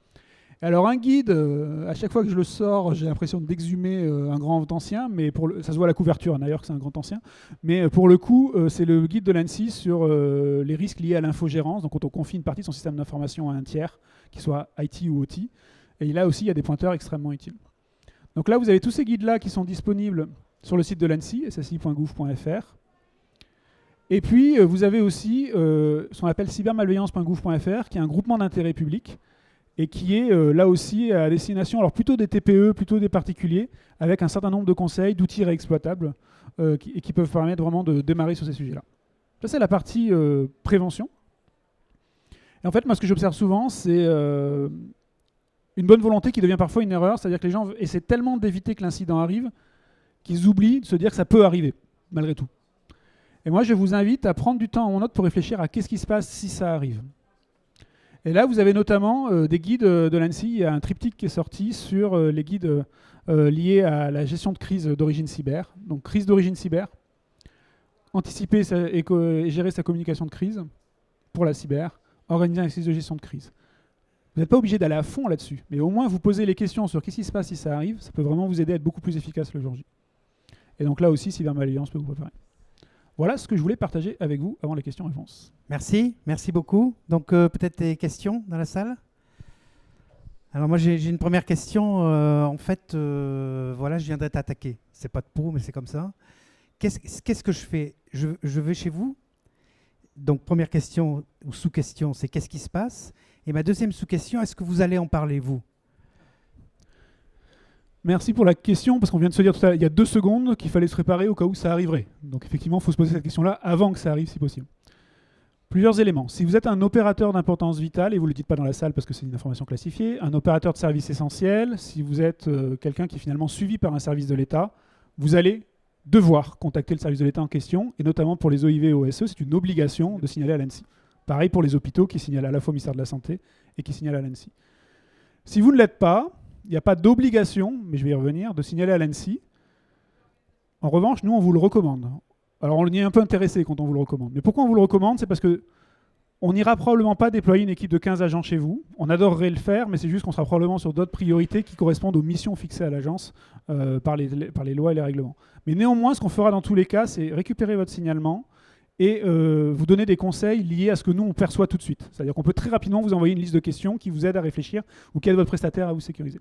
Alors un guide, à chaque fois que je le sors, j'ai l'impression d'exhumer un grand ancien, mais ça se voit à la couverture d'ailleurs que c'est un grand ancien. Mais pour le coup, c'est le guide de l'ANSI sur les risques liés à l'infogérance. Donc quand on confie une partie de son système d'information à un tiers, qu'il soit IT ou OT. Et là aussi, il y a des pointeurs extrêmement utiles. Donc là, vous avez tous ces guides-là qui sont disponibles sur le site de l'ANSI, ssi.gouv.fr. Et puis, vous avez aussi ce qu'on appelle cybermalveillance.gouv.fr, qui est un groupement d'intérêt public et qui est là aussi à destination, alors plutôt des TPE, plutôt des particuliers, avec un certain nombre de conseils, d'outils réexploitables et qui peuvent permettre vraiment de démarrer sur ces sujets-là. Ça, c'est la partie prévention. Et en fait, moi, ce que j'observe souvent, c'est une bonne volonté qui devient parfois une erreur, c'est-à-dire que les gens essaient tellement d'éviter que l'incident arrive qu'ils oublient de se dire que ça peut arriver, malgré tout. Et moi, je vous invite à prendre du temps en note pour réfléchir à qu'est-ce qui se passe si ça arrive. Et là, vous avez notamment des guides de l'ANSSI. Il y a un triptyque qui est sorti sur les guides liés à la gestion de crise d'origine cyber. Donc, crise d'origine cyber, anticiper et gérer sa communication de crise pour la cyber, organiser un exercice de gestion de crise. Vous n'êtes pas obligé d'aller à fond là-dessus, mais au moins vous posez les questions sur qu'est-ce qui se passe si ça arrive, ça peut vraiment vous aider à être beaucoup plus efficace le jour J. Et donc là aussi, cybermalveillance peut vous préparer. Voilà ce que je voulais partager avec vous avant les questions-réponses. Merci beaucoup. Donc peut-être des questions dans la salle? Alors moi j'ai une première question. En fait, voilà, je viens d'être attaqué. C'est pas de peau, mais c'est comme ça. Qu'est-ce que je fais? Je vais chez vous. Donc première question ou sous-question, c'est qu'est-ce qui se passe? Et ma deuxième sous-question, est-ce que vous allez en parler, vous? Merci pour la question, parce qu'on vient de se dire tout à l'heure, il y a 2 secondes qu'il fallait se préparer au cas où ça arriverait. Donc effectivement, il faut se poser cette question-là avant que ça arrive, si possible. Plusieurs éléments. Si vous êtes un opérateur d'importance vitale, et vous ne le dites pas dans la salle parce que c'est une information classifiée, un opérateur de service essentiel, si vous êtes quelqu'un qui est finalement suivi par un service de l'État, vous allez devoir contacter le service de l'État en question, et notamment pour les OIV et OSE, c'est une obligation de signaler à l'ANSSI. Pareil pour les hôpitaux qui signalent à la fois au ministère de la Santé et qui signalent à l'ANSSI. Si vous ne l'êtes pas, il n'y a pas d'obligation, mais je vais y revenir, de signaler à l'ANSSI. En revanche, nous, on vous le recommande. Alors, on y est un peu intéressé quand on vous le recommande. Mais pourquoi on vous le recommande? C'est parce que on n'ira probablement pas déployer une équipe de 15 agents chez vous. On adorerait le faire, mais c'est juste qu'on sera probablement sur d'autres priorités qui correspondent aux missions fixées à l'agence par les lois et les règlements. Mais néanmoins, ce qu'on fera dans tous les cas, c'est récupérer votre signalement et vous donner des conseils liés à ce que nous, on perçoit tout de suite. C'est-à-dire qu'on peut très rapidement vous envoyer une liste de questions qui vous aide à réfléchir ou qui aide votre prestataire à vous sécuriser.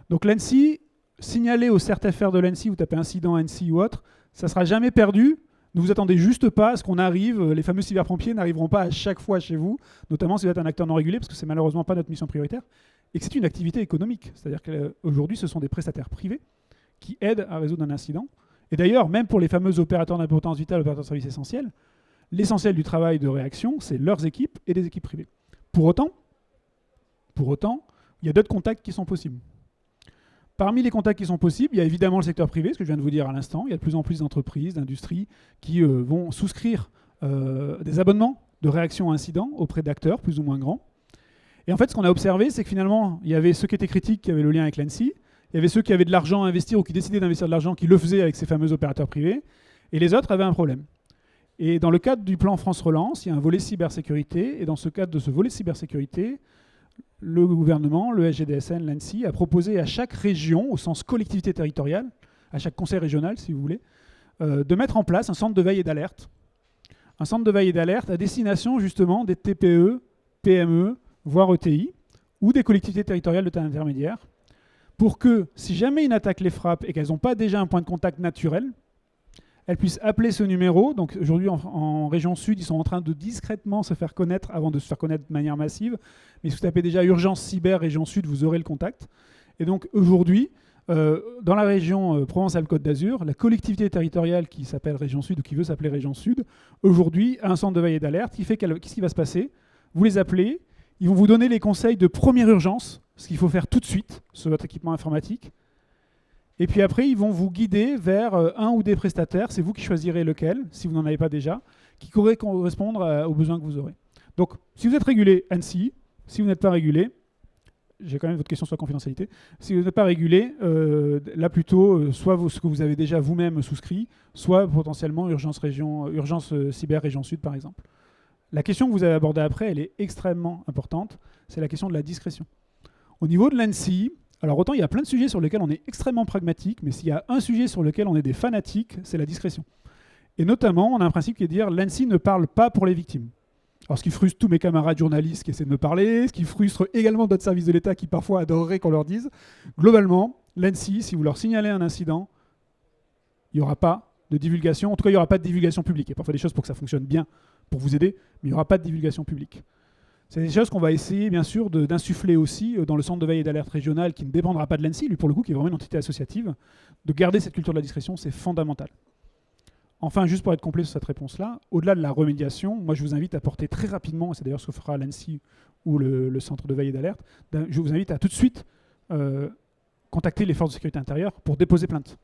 Donc l'ANSSI, signalez au CERT-FR de l'ANSSI, vous tapez incident ANSSI ou autre, ça ne sera jamais perdu. Ne vous attendez juste pas à ce qu'on arrive, les fameux cyberpompiers n'arriveront pas à chaque fois chez vous, notamment si vous êtes un acteur non régulé, parce que c'est malheureusement pas notre mission prioritaire, et que c'est une activité économique. C'est-à-dire qu'aujourd'hui, ce sont des prestataires privés qui aident à résoudre un incident. Et d'ailleurs, même pour les fameux opérateurs d'importance vitale, opérateurs de services essentiels, l'essentiel du travail de réaction, c'est leurs équipes et des équipes privées. Pour autant, il y a d'autres contacts qui sont possibles. Parmi les contacts qui sont possibles, il y a évidemment le secteur privé, ce que je viens de vous dire à l'instant. Il y a de plus en plus d'entreprises, d'industries qui vont souscrire des abonnements de réaction à incidents auprès d'acteurs plus ou moins grands. Et en fait, ce qu'on a observé, c'est que finalement, il y avait ceux qui étaient critiques, qui avaient le lien avec l'ANSSI. Il y avait ceux qui avaient de l'argent à investir ou qui décidaient d'investir de l'argent, qui le faisaient avec ces fameux opérateurs privés. Et les autres avaient un problème. Et dans le cadre du plan France Relance, il y a un volet cybersécurité. Et dans ce cadre de ce volet cybersécurité, le gouvernement, le SGDSN, l'ANSSI, a proposé à chaque région, au sens collectivité territoriale, à chaque conseil régional, si vous voulez, de mettre en place un centre de veille et d'alerte. Un centre de veille et d'alerte à destination, justement, des TPE, PME, voire ETI, ou des collectivités territoriales de taille intermédiaire, pour que, si jamais une attaque les frappe et qu'elles n'ont pas déjà un point de contact naturel, elles puissent appeler ce numéro. Donc aujourd'hui, en région sud, ils sont en train de discrètement se faire connaître avant de se faire connaître de manière massive. Mais si vous tapez déjà urgence cyber région sud, vous aurez le contact. Et donc aujourd'hui, dans la région Provence-Alpes-Côte d'Azur, la collectivité territoriale qui s'appelle région sud ou qui veut s'appeler région sud, aujourd'hui a un centre de veille et d'alerte qui fait qu'est-ce qui va se passer? Vous les appelez, ils vont vous donner les conseils de première urgence, ce qu'il faut faire tout de suite sur votre équipement informatique. Et puis après, ils vont vous guider vers un ou des prestataires, c'est vous qui choisirez lequel, si vous n'en avez pas déjà, qui pourrait correspondre aux besoins que vous aurez. Donc, si vous êtes régulé, ANSSI. Si vous n'êtes pas régulé, j'ai quand même votre question sur la confidentialité, si vous n'êtes pas régulé, là plutôt, soit ce que vous avez déjà vous-même souscrit, soit potentiellement urgence cyber région sud, par exemple. La question que vous avez abordée après, elle est extrêmement importante, c'est la question de la discrétion. Au niveau de l'ANSSI, alors autant il y a plein de sujets sur lesquels on est extrêmement pragmatique, mais s'il y a un sujet sur lequel on est des fanatiques, c'est la discrétion. Et notamment, on a un principe qui est de dire l'ANSSI ne parle pas pour les victimes. Alors ce qui frustre tous mes camarades journalistes qui essaient de me parler, ce qui frustre également d'autres services de l'État qui parfois adoreraient qu'on leur dise, globalement, l'ANSSI, si vous leur signalez un incident, il n'y aura pas de divulgation, en tout cas il n'y aura pas de divulgation publique. Il y a parfois des choses pour que ça fonctionne bien, pour vous aider, mais il n'y aura pas de divulgation publique. C'est des choses qu'on va essayer, bien sûr, d'insuffler aussi dans le centre de veille et d'alerte régional qui ne dépendra pas de l'ANSSI, lui, pour le coup, qui est vraiment une entité associative. De garder cette culture de la discrétion, c'est fondamental. Enfin, juste pour être complet sur cette réponse-là, au-delà de la remédiation, moi, je vous invite à porter très rapidement, et c'est d'ailleurs ce que fera l'ANSSI ou le centre de veille et d'alerte, je vous invite à tout de suite contacter les forces de sécurité intérieure pour déposer plainte.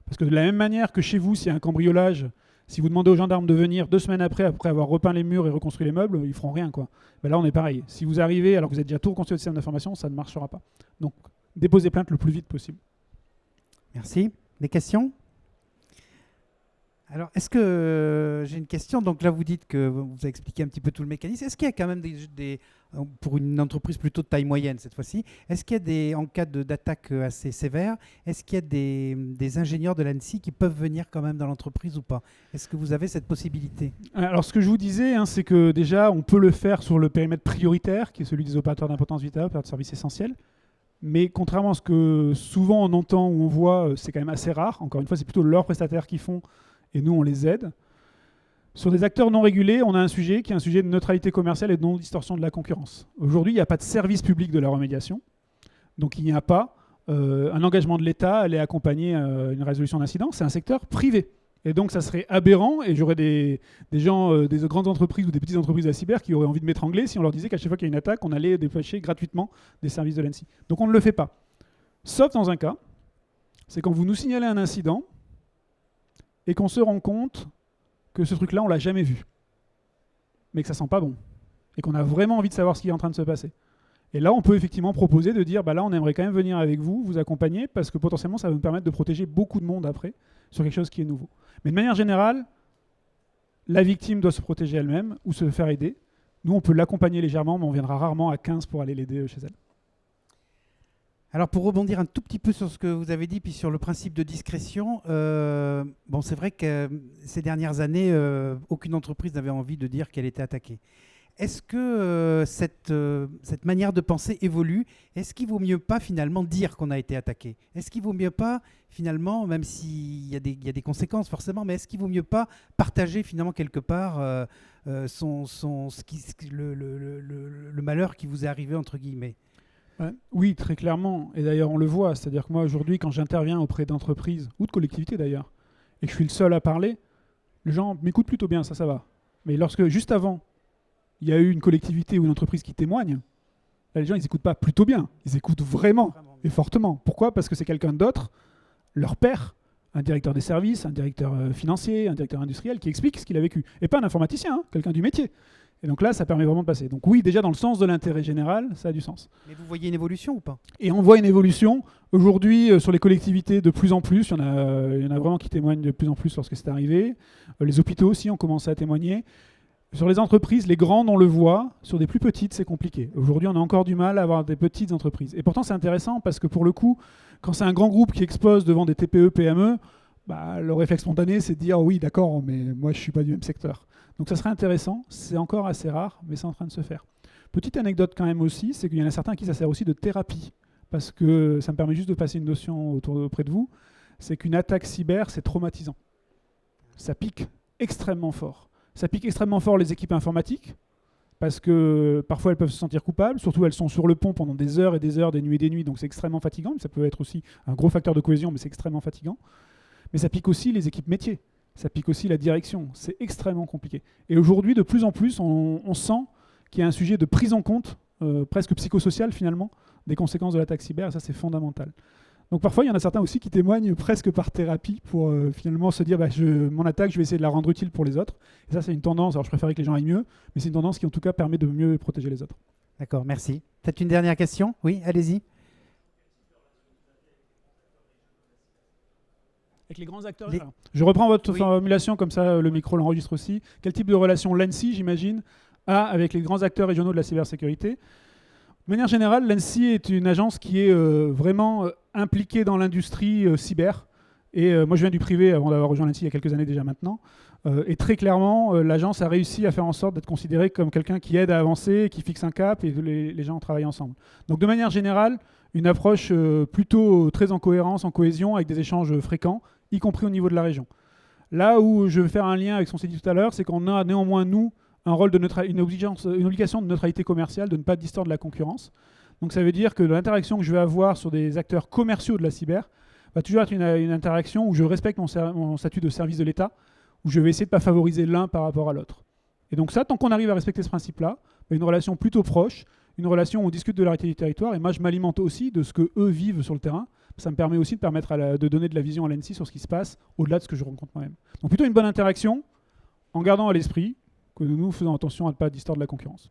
Parce que de la même manière que chez vous, s'il y a un cambriolage, Si vous demandez aux gendarmes de venir 2 semaines après avoir repeint les murs et reconstruit les meubles, ils feront rien, quoi. Ben là, on est pareil. Si vous arrivez alors que vous avez déjà tout reconstruit votre système d'information, ça ne marchera pas. Donc, déposez plainte le plus vite possible. Merci. Des questions? Alors, est-ce que j'ai une question? Donc là, vous dites que vous avez expliqué un petit peu tout le mécanisme. Est-ce qu'il y a quand même pour une entreprise plutôt de taille moyenne cette fois-ci, est-ce qu'il y a en cas d'attaque assez sévère, est-ce qu'il y a des ingénieurs de l'ANSSI qui peuvent venir quand même dans l'entreprise ou pas? Est-ce que vous avez cette possibilité? Alors, ce que je vous disais, c'est que déjà, on peut le faire sur le périmètre prioritaire, qui est celui des opérateurs d'importance vitale, opérateurs de services essentiels. Mais contrairement à ce que souvent on entend ou on voit, c'est quand même assez rare. Encore une fois, c'est plutôt leurs prestataires qui font et nous, on les aide. Sur des acteurs non régulés, on a un sujet qui est un sujet de neutralité commerciale et de non-distorsion de la concurrence. Aujourd'hui, il n'y a pas de service public de la remédiation. Donc, il n'y a pas un engagement de l'État à aller accompagner une résolution d'incident. C'est un secteur privé. Et donc, ça serait aberrant. Et j'aurais des gens, des grandes entreprises ou des petites entreprises de la cyber qui auraient envie de m'étrangler si on leur disait qu'à chaque fois qu'il y a une attaque, on allait dépêcher gratuitement des services de l'ANSSI. Donc, on ne le fait pas. Sauf dans un cas, c'est quand vous nous signalez un incident et qu'on se rend compte que ce truc-là, on ne l'a jamais vu, mais que ça sent pas bon, et qu'on a vraiment envie de savoir ce qui est en train de se passer. Et là, on peut effectivement proposer de dire, là, on aimerait quand même venir avec vous, vous accompagner, parce que potentiellement, ça va nous permettre de protéger beaucoup de monde après, sur quelque chose qui est nouveau. Mais de manière générale, la victime doit se protéger elle-même, ou se faire aider. Nous, on peut l'accompagner légèrement, mais on viendra rarement à 15 pour aller l'aider chez elle. Alors pour rebondir un tout petit peu sur ce que vous avez dit, puis sur le principe de discrétion, c'est vrai que ces dernières années, aucune entreprise n'avait envie de dire qu'elle était attaquée. Est-ce que cette manière de penser évolue? Est-ce qu'il vaut mieux pas finalement dire qu'on a été attaqué? Est-ce qu'il vaut mieux pas finalement, même s'il y a des conséquences forcément, mais est-ce qu'il vaut mieux pas partager finalement quelque part le malheur qui vous est arrivé entre guillemets? Oui, très clairement. Et d'ailleurs, on le voit. C'est-à-dire que moi, aujourd'hui, quand j'interviens auprès d'entreprises, ou de collectivités d'ailleurs, et que je suis le seul à parler, les gens m'écoutent plutôt bien, ça va. Mais lorsque, juste avant, il y a eu une collectivité ou une entreprise qui témoigne, là, les gens, ils n'écoutent pas plutôt bien. Ils écoutent vraiment et fortement. Pourquoi? Parce que c'est quelqu'un d'autre, leur père, un directeur des services, un directeur financier, un directeur industriel, qui explique ce qu'il a vécu. Et pas un informaticien, quelqu'un du métier. Et donc là, ça permet vraiment de passer. Donc oui, déjà dans le sens de l'intérêt général, ça a du sens. Mais vous voyez une évolution ou pas? Et on voit une évolution. Aujourd'hui, sur les collectivités, de plus en plus, il y en a vraiment qui témoignent de plus en plus lorsque c'est arrivé. Les hôpitaux aussi ont commencé à témoigner. Sur les entreprises, les grandes, on le voit. Sur des plus petites, c'est compliqué. Aujourd'hui, on a encore du mal à avoir des petites entreprises. Et pourtant, c'est intéressant parce que pour le coup, quand c'est un grand groupe qui expose devant des TPE, PME, le réflexe spontané, c'est de dire oui, d'accord, mais moi, je ne suis pas du même secteur. Donc ça serait intéressant, c'est encore assez rare, mais c'est en train de se faire. Petite anecdote quand même aussi, c'est qu'il y en a certains qui ça sert aussi de thérapie, parce que ça me permet juste de passer une notion auprès de vous, c'est qu'une attaque cyber, c'est traumatisant. Ça pique extrêmement fort. Ça pique extrêmement fort les équipes informatiques, parce que parfois elles peuvent se sentir coupables, surtout elles sont sur le pont pendant des heures et des heures, des nuits et des nuits, donc c'est extrêmement fatigant, ça peut être aussi un gros facteur de cohésion, mais c'est extrêmement fatigant. Mais ça pique aussi les équipes métiers. Ça pique aussi la direction. C'est extrêmement compliqué. Et aujourd'hui, de plus en plus, on sent qu'il y a un sujet de prise en compte, presque psychosocial finalement, des conséquences de l'attaque cyber. Et ça, c'est fondamental. Donc parfois, il y en a certains aussi qui témoignent presque par thérapie pour finalement se dire mon attaque, je vais essayer de la rendre utile pour les autres. Et ça, c'est une tendance. Alors, je préférerais que les gens aillent mieux, mais c'est une tendance qui, en tout cas, permet de mieux protéger les autres. D'accord, merci. Peut-être une dernière question? Oui, allez-y. Avec les grands acteurs. Alors, je reprends votre formulation, comme ça le micro l'enregistre aussi. Quel type de relation l'ANSSI, j'imagine, a avec les grands acteurs régionaux de la cybersécurité? De manière générale, l'ANSSI est une agence qui est vraiment impliquée dans l'industrie cyber. Et moi, je viens du privé avant d'avoir rejoint l'ANSSI il y a quelques années déjà maintenant. Et très clairement, l'agence a réussi à faire en sorte d'être considérée comme quelqu'un qui aide à avancer, qui fixe un cap et les gens travaillent ensemble. Donc de manière générale, une approche plutôt très en cohérence, en cohésion, avec des échanges fréquents, y compris au niveau de la région. Là où je veux faire un lien avec ce qu'on s'est dit tout à l'heure, c'est qu'on a néanmoins, nous, un rôle de une obligation de neutralité commerciale, de ne pas distordre la concurrence. Donc ça veut dire que l'interaction que je vais avoir sur des acteurs commerciaux de la cyber va toujours être une interaction où je respecte mon statut de service de l'État, où je vais essayer de ne pas favoriser l'un par rapport à l'autre. Et donc ça, tant qu'on arrive à respecter ce principe-là, une relation plutôt proche, une relation où on discute de la réalité du territoire, et moi je m'alimente aussi de ce qu'eux vivent sur le terrain, ça me permet aussi de donner de la vision à l'ANSSI sur ce qui se passe au-delà de ce que je rencontre moi-même. Donc plutôt une bonne interaction, en gardant à l'esprit que nous faisons attention à ne pas distordre la concurrence.